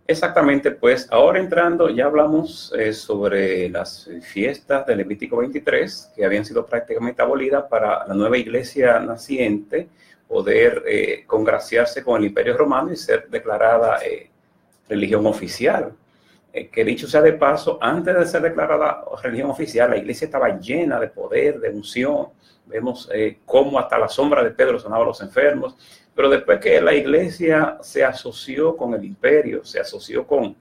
Exactamente, pues ahora entrando, ya hablamos sobre las fiestas del Levítico 23, que habían sido prácticamente abolidas para la nueva iglesia naciente poder congraciarse con el Imperio Romano y ser declarada religión oficial. Que dicho sea de paso, antes de ser declarada religión oficial, la iglesia estaba llena de poder, de unción. Vemos cómo hasta la sombra de Pedro sonaba a los enfermos. Pero después que la iglesia se asoció con el imperio, se asoció con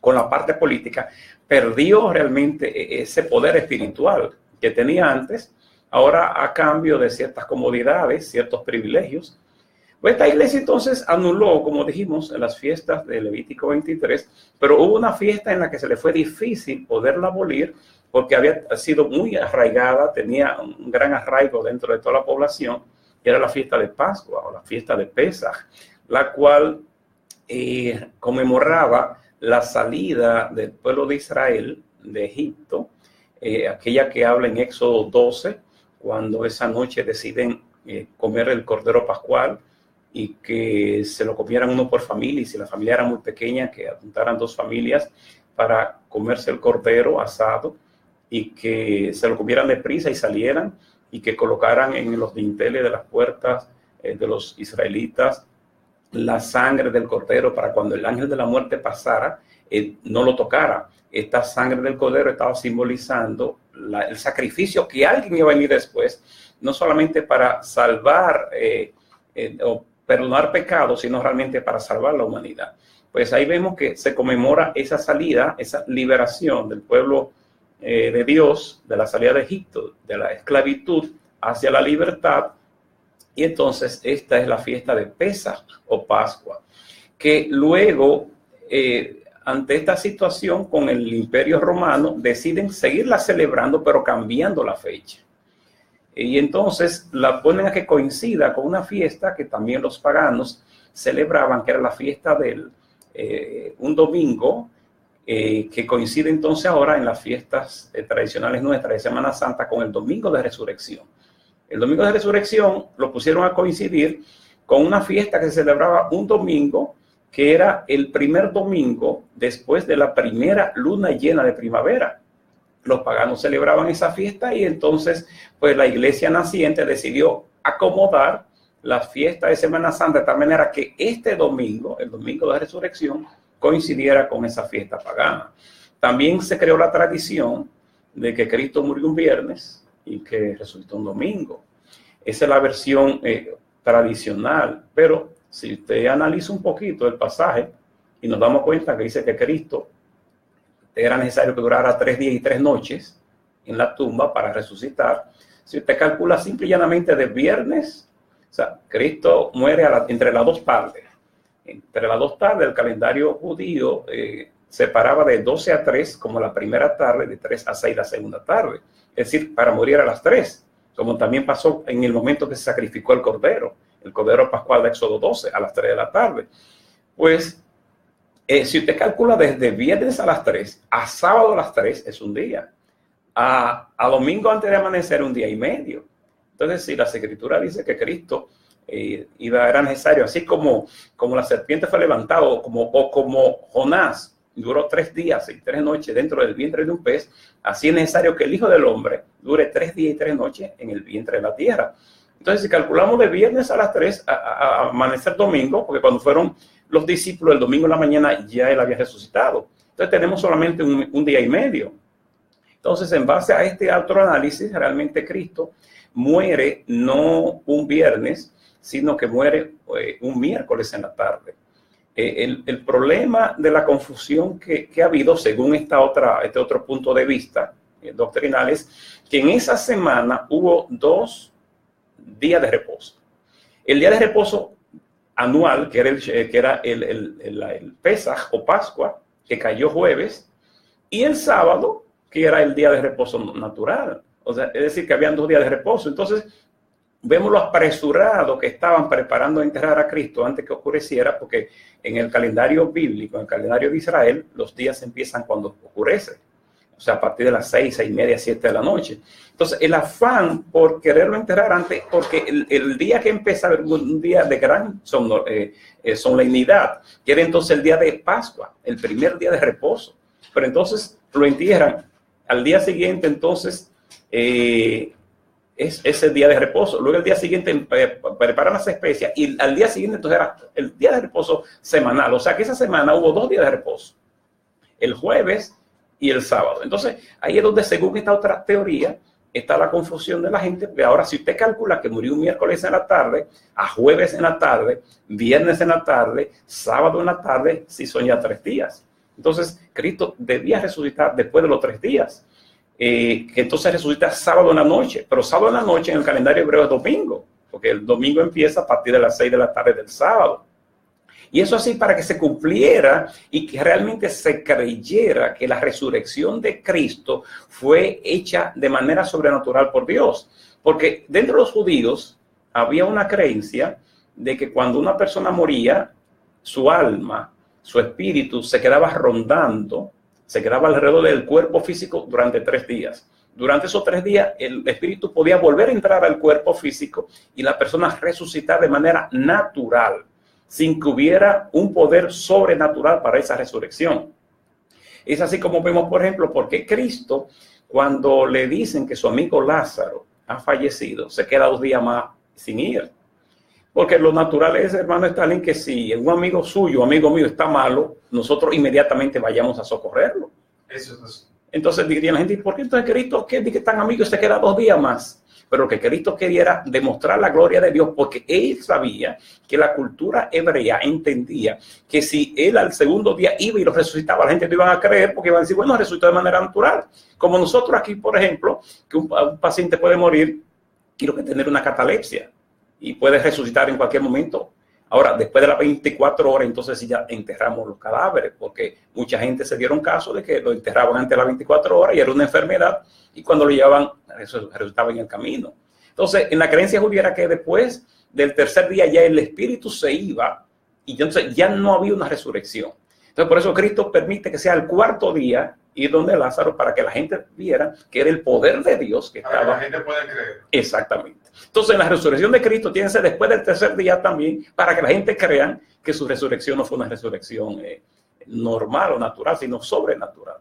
la parte política, perdió realmente ese poder espiritual que tenía antes, ahora a cambio de ciertas comodidades, ciertos privilegios. Pues esta iglesia entonces anuló, como dijimos, las fiestas de Levítico 23, pero hubo una fiesta en la que se le fue difícil poderla abolir porque había sido muy arraigada, tenía un gran arraigo dentro de toda la población, que era la fiesta de Pascua o la fiesta de Pesaj, la cual conmemoraba la salida del pueblo de Israel de Egipto, aquella que habla en Éxodo 12, cuando esa noche deciden comer el cordero pascual y que se lo comieran uno por familia, y si la familia era muy pequeña, que juntaran dos familias para comerse el cordero asado y que se lo comieran deprisa y salieran y que colocaran en los dinteles de las puertas de los israelitas la sangre del cordero para cuando el ángel de la muerte pasara, no lo tocara. Esta sangre del cordero estaba simbolizando el sacrificio que alguien iba a venir después, no solamente para salvar o perdonar pecados, sino realmente para salvar la humanidad. Pues ahí vemos que se conmemora esa salida, esa liberación del pueblo de Dios, de la salida de Egipto, de la esclavitud hacia la libertad. Y entonces esta es la fiesta de Pesaj o Pascua, que luego, ante esta situación con el Imperio Romano, deciden seguirla celebrando, pero cambiando la fecha. Y entonces la ponen a que coincida con una fiesta que también los paganos celebraban, que era la fiesta del un domingo, que coincide entonces ahora en las fiestas tradicionales nuestras de Semana Santa con el Domingo de Resurrección. El Domingo de Resurrección lo pusieron a coincidir con una fiesta que se celebraba un domingo, que era el primer domingo después de la primera luna llena de primavera. Los paganos celebraban esa fiesta y entonces pues la iglesia naciente decidió acomodar la fiesta de Semana Santa de tal manera que este domingo, el Domingo de Resurrección, coincidiera con esa fiesta pagana. También se creó la tradición de que Cristo murió un viernes y que resucitó un domingo. Esa es la versión tradicional, pero si usted analiza un poquito el pasaje y nos damos cuenta que dice que Cristo era necesario que durara 3 días y 3 noches en la tumba para resucitar. Si usted calcula simple y llanamente de viernes, o sea, Cristo muere entre las dos tardes. Entre las dos tardes, el calendario judío separaba de 12 a 3 como la primera tarde, de 3 a 6 la segunda tarde. Es decir, para morir a las 3, como también pasó en el momento que se sacrificó el cordero pascual de Éxodo 12 a las 3 de la tarde. Pues, si usted calcula desde viernes a las 3 a sábado a las 3 es un día. A domingo antes de amanecer un día y medio. Entonces, si la Escritura dice que Cristo era necesario, así como la serpiente fue levantado, o como Jonás duró 3 días y 3 noches dentro del vientre de un pez, así es necesario que el Hijo del Hombre dure 3 días y 3 noches en el vientre de la tierra. Entonces, si calculamos de viernes a las 3 a amanecer domingo, porque cuando fueron los discípulos el domingo en la mañana ya él había resucitado. Entonces tenemos solamente un día y medio. Entonces, en base a este otro análisis, realmente Cristo muere no un viernes, sino que muere un miércoles en la tarde. El problema de la confusión que ha habido, según este otro punto de vista doctrinal, es que en esa semana hubo 2 días de reposo. El día de reposo anual, que era el Pesaj o Pascua, que cayó jueves, y el sábado, que era el día de reposo natural. O sea, es decir, que habían 2 días de reposo. Entonces, vemos lo apresurado que estaban preparando a enterrar a Cristo antes que oscureciera, porque en el calendario bíblico, en el calendario de Israel, los días empiezan cuando oscurece. o sea, a partir de las 6, 6:30, 7 de la noche. Entonces, el afán por quererlo enterrar antes, porque el día que empieza un día de gran solemnidad, que era entonces el día de Pascua, el primer día de reposo. Pero entonces lo entierran al día siguiente, entonces es ese día de reposo. Luego el día siguiente preparan las especias y al día siguiente entonces era el día de reposo semanal. O sea que esa semana hubo 2 días de reposo, el jueves y el sábado. Entonces ahí es donde, según esta otra teoría, está la confusión de la gente, porque ahora si usted calcula que murió un miércoles en la tarde, a jueves en la tarde, viernes en la tarde, sábado en la tarde, sí son ya 3 días. Entonces Cristo debía resucitar después de los 3 días. Que entonces resucita sábado en la noche, pero sábado en la noche en el calendario hebreo es domingo, porque el domingo empieza a partir de las 6 de la tarde del sábado. Y eso así para que se cumpliera y que realmente se creyera que la resurrección de Cristo fue hecha de manera sobrenatural por Dios. Porque dentro de los judíos había una creencia de que cuando una persona moría, su alma, su espíritu se quedaba rondando, se quedaba alrededor del cuerpo físico durante 3 días. Durante esos 3 días, el espíritu podía volver a entrar al cuerpo físico y la persona resucitar de manera natural, sin que hubiera un poder sobrenatural para esa resurrección. Es así como vemos, por ejemplo, por qué Cristo, cuando le dicen que su amigo Lázaro ha fallecido, se queda 2 días más sin ir. Porque lo natural es, hermano Stalin, que si un amigo suyo, amigo mío, está malo, nosotros inmediatamente vayamos a socorrerlo. Eso es así. Entonces diría la gente, ¿por qué entonces Cristo, que tan amigo, se queda 2 días más? Pero lo que Cristo quería era demostrar la gloria de Dios, porque él sabía que la cultura hebrea entendía que si él al segundo día iba y lo resucitaba, la gente no iba a creer, porque iban a decir, bueno, resucitó de manera natural. Como nosotros aquí, por ejemplo, que un paciente puede morir y lo que tener una catalepsia y puede resucitar en cualquier momento. Ahora, después de las 24 horas, entonces ya enterramos los cadáveres, porque mucha gente se dieron caso de que lo enterraban antes de las 24 horas y era una enfermedad, y cuando lo llevaban, resultaba en el camino. Entonces, en la creencia judía era que después del 3er día ya el espíritu se iba, y entonces ya no había una resurrección. Entonces, por eso Cristo permite que sea el 4.º día ir donde Lázaro, para que la gente viera que era el poder de Dios que estaba. La gente puede creer. Exactamente. Entonces, la resurrección de Cristo tiene que ser después del 3er día también, para que la gente crea que su resurrección no fue una resurrección normal o natural, sino sobrenatural.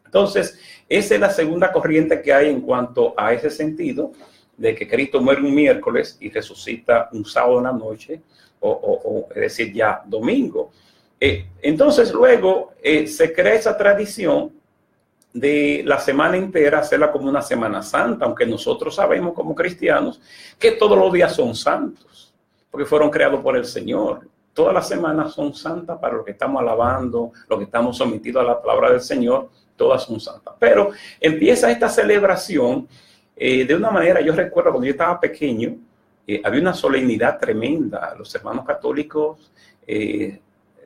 Entonces, esa es la segunda corriente que hay en cuanto a ese sentido, de que Cristo muere un miércoles y resucita un sábado en la noche, o es decir, ya domingo. Entonces, luego se crea esa tradición de la semana entera hacerla como una Semana Santa, aunque nosotros sabemos como cristianos que todos los días son santos, porque fueron creados por el Señor. Todas las semanas son santas para los que estamos alabando, los que estamos sometidos a la palabra del Señor, todas son santas. Pero empieza esta celebración de una manera, yo recuerdo cuando yo estaba pequeño, había una solemnidad tremenda. Los hermanos católicos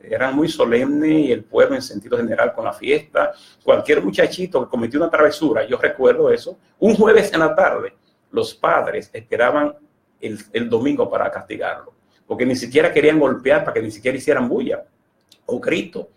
eran muy solemnes, y el pueblo en sentido general con la fiesta. Cualquier muchachito que cometió una travesura, yo recuerdo eso, un jueves en la tarde, los padres esperaban el domingo para castigarlo, porque ni siquiera querían golpear, para que ni siquiera hicieran bulla o grito.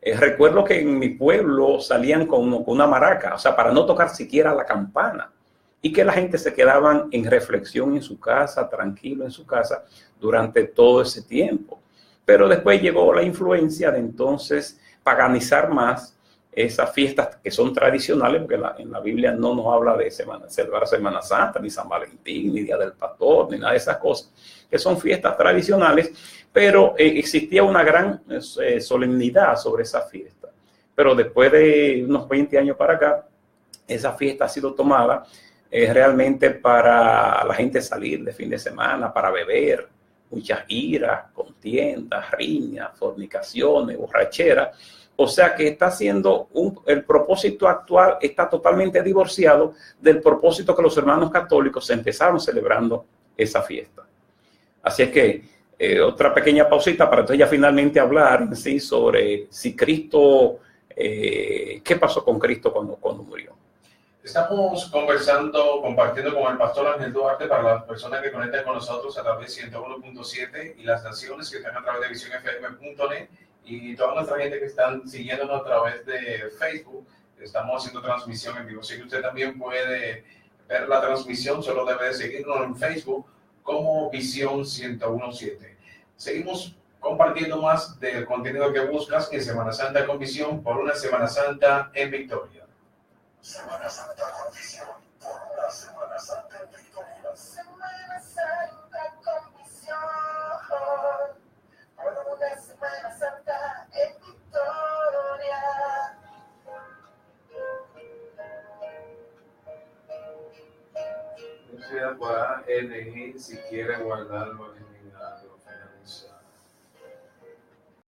Recuerdo que en mi pueblo salían con una maraca, o sea, para no tocar siquiera la campana, y que la gente se quedaban en reflexión en su casa, tranquilo en su casa, durante todo ese tiempo. Pero después llegó la influencia de entonces paganizar más esas fiestas que son tradicionales, porque en la Biblia no nos habla de celebrar Semana Santa, ni San Valentín, ni Día del Pastor, ni nada de esas cosas, que son fiestas tradicionales, pero existía una gran solemnidad sobre esa fiesta. Pero después de unos 20 años para acá, esa fiesta ha sido tomada realmente para la gente salir de fin de semana, para beber, muchas iras, contiendas, riñas, fornicaciones, borracheras. O sea que está haciendo el propósito actual está totalmente divorciado del propósito que los hermanos católicos empezaron celebrando esa fiesta. Así es que otra pequeña pausita para entonces ya finalmente hablar en sí sobre si Cristo, qué pasó con Cristo cuando murió. Estamos compartiendo con el pastor Ángel Duarte para las personas que conectan con nosotros a través de 101.7 y las naciones que están a través de visionfm.net y toda nuestra gente que están siguiéndonos a través de Facebook. Estamos haciendo transmisión en vivo, así que usted también puede ver la transmisión, solo debe de seguirnos en Facebook como Visión 1017. Seguimos compartiendo más del contenido que buscas en Semana Santa con Visión por una Semana Santa en Victoria. Semana Santa con Visión por una Semana Santa en Victoria. Semana Santa con Visión por una Semana Santa en Victoria. No sea para elegir si quiere guardarlo eliminado.